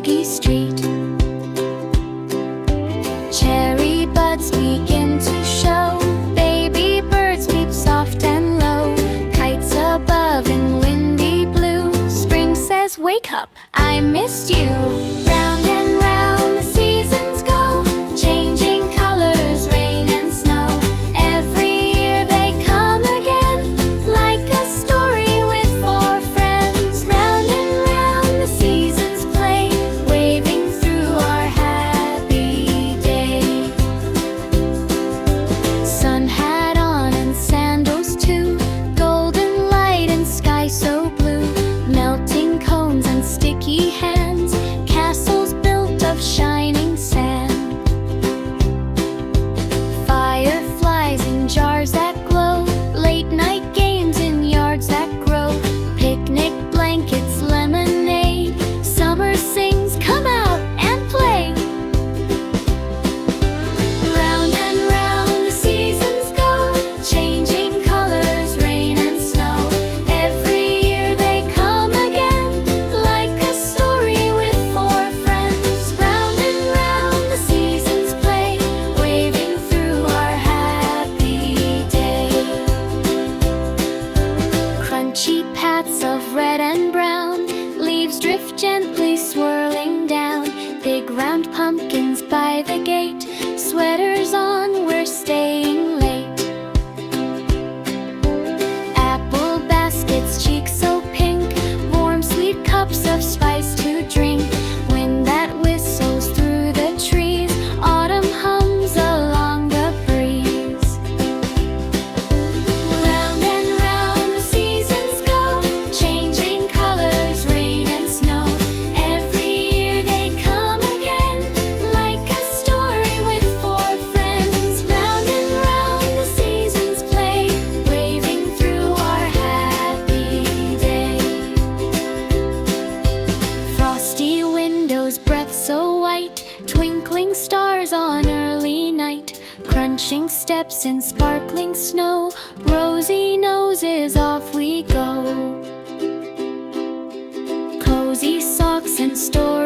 soggy street. Cherry buds begin to show, baby birds peep soft and low, kites above in windy blue. Spring says, wake up, I missed you. Round and round the seasons go, changing colors, rain and snow. Every year they come again, like a story with four friends. Round and round the seasons play, waving through our happy day. Sun hat on and sandals too, golden light and sky so blue, melting cones and sticky hands, castles built of shining sand. Fireflies in jars that glow, late night games in yards that grow, picnic blankets, lemonade, summer sings, come out and play. Round and round the seasons go, changing colors, rain and snow. Every year they come again, like a story with four friends. Round and round the seasons play, waving through our happy day. Crunchy pats of red and brown, leaves drift gently swirling down. Big round pumpkins by the gate, sweaters on, we're staying late. Apple baskets, cheeks so pink, warm sweet cups of spice to drink. Wind that whistles through the trees, autumn hums along the breeze. Round and round the seasons go, changing colors, rain and snow. Every year they come again, like a story with four friends. Round and round the seasons play, waving through our happy day. Frosty windows, breath so white, twinkling stars on early night, crunching steps in sparkling snow, rosy noses, off we go. Cozy socks and stories